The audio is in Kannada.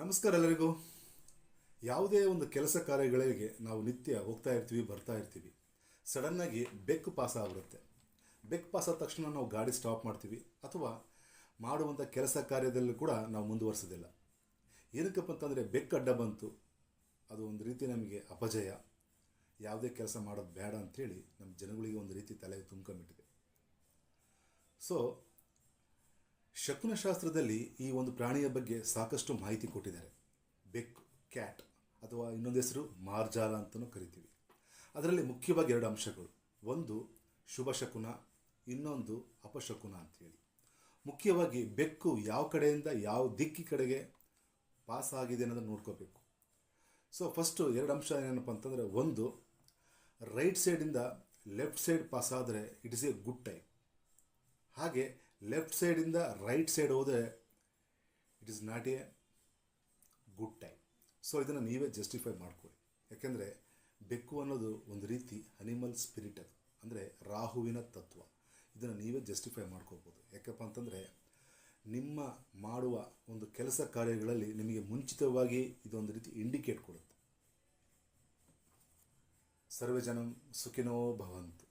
ನಮಸ್ಕಾರ ಎಲ್ಲರಿಗೂ. ಯಾವುದೇ ಒಂದು ಕೆಲಸ ಕಾರ್ಯಗಳಿಗೆ ನಾವು ನಿತ್ಯ ಹೋಗ್ತಾ ಇರ್ತೀವಿ, ಬರ್ತಾ ಇರ್ತೀವಿ. ಸಡನ್ನಾಗಿ ಬೆಕ್ಕು ಪಾಸ್ ಆಗಿಬಿಡುತ್ತೆ. ಬೆಕ್ಕು ಪಾಸ್ ಆದ ತಕ್ಷಣ ನಾವು ಗಾಡಿ ಸ್ಟಾಪ್ ಮಾಡ್ತೀವಿ ಅಥವಾ ಮಾಡುವಂಥ ಕೆಲಸ ಕಾರ್ಯದಲ್ಲೂ ಕೂಡ ನಾವು ಮುಂದುವರಿಸೋದಿಲ್ಲ. ಏನಕ್ಕಪ್ಪ ಅಂತಂದರೆ ಬೆಕ್ಕು ಅಡ್ಡ ಬಂತು, ಅದು ಒಂದು ರೀತಿ ನಮಗೆ ಅಪಜಯ. ಯಾವುದೇ ಕೆಲಸ ಮಾಡೋದು ಬೇಡ ಅಂಥೇಳಿ ನಮ್ಮ ಜನಗಳಿಗೆ ಒಂದು ರೀತಿ ತಲೆಗೆ ತುಂಬ್ಕೊಂಬಿಟ್ಟಿದೆ. ಸೊ ಶಕುನಶಾಸ್ತ್ರದಲ್ಲಿ ಈ ಒಂದು ಪ್ರಾಣಿಯ ಬಗ್ಗೆ ಸಾಕಷ್ಟು ಮಾಹಿತಿ ಕೊಟ್ಟಿದ್ದಾರೆ. ಬೆಕ್ಕು, ಕ್ಯಾಟ್, ಅಥವಾ ಇನ್ನೊಂದು ಹೆಸರು ಮಾರ್ಜಾಲ ಅಂತಲೂ ಕರಿತೀವಿ. ಅದರಲ್ಲಿ ಮುಖ್ಯವಾಗಿ ಎರಡು ಅಂಶಗಳು, ಒಂದು ಶುಭ ಶಕುನ, ಇನ್ನೊಂದು ಅಪಶಕುನ ಅಂಥೇಳಿ. ಮುಖ್ಯವಾಗಿ ಬೆಕ್ಕು ಯಾವ ಕಡೆಯಿಂದ ಯಾವ ದಿಕ್ಕಿ ಕಡೆಗೆ ಪಾಸ್ ಆಗಿದೆ ಅನ್ನೋದನ್ನು ನೋಡ್ಕೋಬೇಕು. ಸೊ ಫಸ್ಟು ಎರಡು ಅಂಶ ಏನಪ್ಪ ಅಂತಂದರೆ, ಒಂದು ರೈಟ್ ಸೈಡಿಂದ ಲೆಫ್ಟ್ ಸೈಡ್ ಪಾಸ್ ಆದರೆ it is A good time. ಹಾಗೆ ಲೆಫ್ಟ್ ಸೈಡಿಂದ ರೈಟ್ ಸೈಡ್ ಹೋದರೆ it is not A good time. So ಇದನ್ನು ನೀವೇ ಜಸ್ಟಿಫೈ ಮಾಡ್ಕೊಳ್ಳಿ. ಯಾಕೆಂದರೆ ಬೆಕ್ಕು ಅನ್ನೋದು ಒಂದು ರೀತಿ ಅನಿಮಲ್ ಸ್ಪಿರಿಟ್, ಅದು ಅಂದರೆ ರಾಹುವಿನ ತತ್ವ. ಇದನ್ನು ನೀವೇ ಜಸ್ಟಿಫೈ ಮಾಡ್ಕೋಬೋದು. ಯಾಕಪ್ಪ ಅಂತಂದರೆ ನಿಮ್ಮ ಮಾಡುವ ಒಂದು ಕೆಲಸ ಕಾರ್ಯಗಳಲ್ಲಿ ನಿಮಗೆ ಮುಂಚಿತವಾಗಿ ಇದೊಂದು ರೀತಿ ಇಂಡಿಕೇಟ್ ಕೊಡುತ್ತೆ. ಸರ್ವೇ ಜನಂ ಸುಖಿನೋ ಭವಂತು.